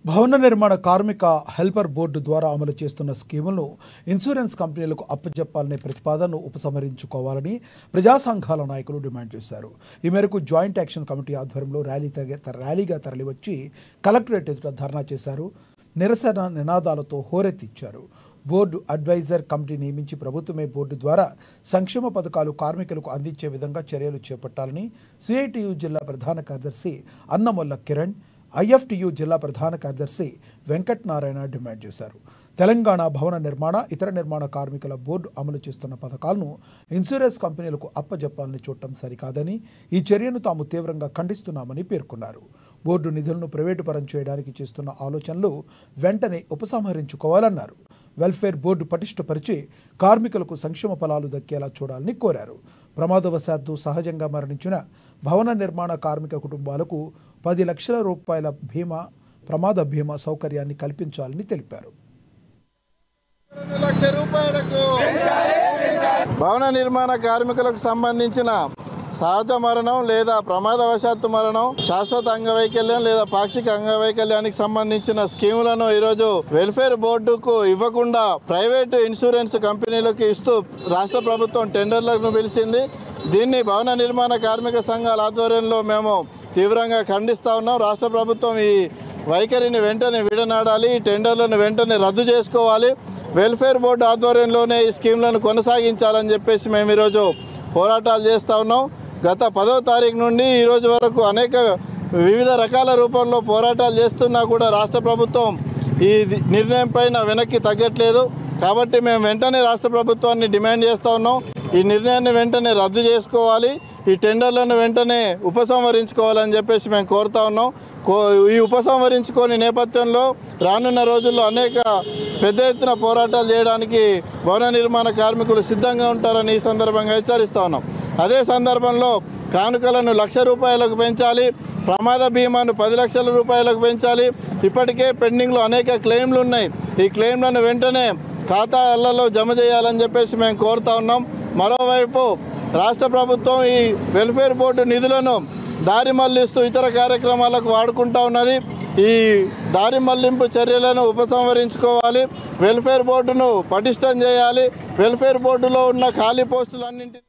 భవన నిర్మాణ కార్మిక హెల్పర్ బోర్డు ద్వారా అమలు చేస్తున్న స్కీములను ఇన్సూరెన్స్ కంపెనీలకు అప్పజెప్పాలనే ప్రతిపాదనను ఉపసంహరించుకోవాలని ప్రజా సంఘాల నాయకులు డిమాండ్ చేశారు. ఈ మేరకు జాయింట్ యాక్షన్ కమిటీ ఆధ్వర్యంలో ర్యాలీగా తరలివచ్చి కలెక్టరేట్ ఎదుట ధర్నా చేశారు. నిరసన నినాదాలతో హోరెత్తిచ్చారు. బోర్డు అడ్వైజర్ కమిటీ నియమించి ప్రభుత్వమే బోర్డు ద్వారా సంక్షేమ పథకాలు కార్మికులకు అందించే విధంగా చర్యలు చేపట్టాలని సిఐటియు జిల్లా ప్రధాన కార్యదర్శి అన్నమొల్ల కిరణ్, ఐఎఫ్టియు జిల్లా ప్రధాన కార్యదర్శి వెంకటనారాయణ డిమాండ్ చేశారు. తెలంగాణ భవన నిర్మాణ, ఇతర నిర్మాణ కార్మికుల బోర్డు అమలు చేస్తున్న పథకాలను ఇన్సూరెన్స్ కంపెనీలకు అప్పజెప్పాలని చూడటం సరికాదని, ఈ చర్యను తాము తీవ్రంగా ఖండిస్తున్నామని పేర్కొన్నారు. బోర్డు నిధులను ప్రైవేటు పరం చేయడానికి చేస్తున్న ఆలోచనలు వెంటనే ఉపసంహరించుకోవాలన్నారు. వెల్ఫేర్ బోర్డు పటిష్టపరిచి కార్మికులకు సంక్షేమ ఫలాలు దక్కేలా చూడాలని కోరారు. ప్రమాదవశాత్తు సహజంగా మరణించిన భవన నిర్మాణ కార్మిక కుటుంబాలకు 10 లక్షల రూపాయల ప్రమాద బీమా సౌకర్యాన్ని కల్పించాలని తెలిపారు. భవన నిర్మాణ కార్మికులకు సంబంధించిన సహజ మరణం లేదా ప్రమాదవశాత్తు మరణం, శాశ్వత అంగవైకల్యం లేదా పాక్షిక అంగవైకల్యానికి సంబంధించిన స్కీములను ఈరోజు వెల్ఫేర్ బోర్డుకు ఇవ్వకుండా ప్రైవేటు ఇన్సూరెన్స్ కంపెనీలకు ఇస్తూ రాష్ట్ర ప్రభుత్వం టెండర్లను పిలిచింది. దీన్ని భవన నిర్మాణ కార్మిక సంఘాల ఆధ్వర్యంలో మేము తీవ్రంగా ఖండిస్తూ ఉన్నాం. రాష్ట్ర ప్రభుత్వం ఈ వైఖరిని వెంటనే విడనాడాలి, ఈ టెండర్లను వెంటనే రద్దు చేసుకోవాలి. వెల్ఫేర్ బోర్డు ఆధ్వర్యంలోనే ఈ స్కీమ్లను కొనసాగించాలని చెప్పేసి మేము ఈరోజు పోరాటాలు చేస్తూ ఉన్నాం. గత 10వ తారీఖు నుండి ఈరోజు వరకు అనేక వివిధ రకాల రూపంలో పోరాటాలు చేస్తున్నా కూడా రాష్ట్ర ప్రభుత్వం ఈ నిర్ణయం పైన వెనక్కి తగ్గట్లేదు. కాబట్టి మేము వెంటనే రాష్ట్ర ప్రభుత్వాన్ని డిమాండ్ చేస్తూ ఉన్నాం. ఈ నిర్ణయాన్ని వెంటనే రద్దు చేసుకోవాలి, ఈ టెండర్లను వెంటనే ఉపసంహరించుకోవాలని చెప్పేసి మేము కోరుతా ఉన్నాం. ఈ ఉపసంహరించుకోని నేపథ్యంలో రానున్న రోజుల్లో అనేక పెద్ద ఎత్తున పోరాటాలు చేయడానికి భవన నిర్మాణ కార్మికులు సిద్ధంగా ఉంటారని ఈ సందర్భంగా హెచ్చరిస్తూ ఉన్నాం. అదే సందర్భంలో కానుకలను ₹1,00,000 పెంచాలి, ప్రమాద బీమాను 10 లక్షల రూపాయలకు పెంచాలి. ఇప్పటికే పెండింగ్లో అనేక క్లెయిమ్లు ఉన్నాయి. ఈ క్లెయిమ్లను వెంటనే ఖాతాలలో జమ చేయాలని చెప్పేసి మేము కోరుతా ఉన్నాం. మరోవైపు రాష్ట్ర ప్రభుత్వం ఈ వెల్ఫేర్ బోర్డు నిధులను దారి మళ్లిస్తూ ఇతర కార్యక్రమాలకు వాడుకుంటూ ఉన్నది. ఈ దారి మళ్లింపు చర్యలను ఉపసంహరించుకోవాలి, వెల్ఫేర్ బోర్డును పటిష్టం చేయాలి. వెల్ఫేర్ బోర్డులో ఉన్న ఖాళీ పోస్టులన్నింటినీ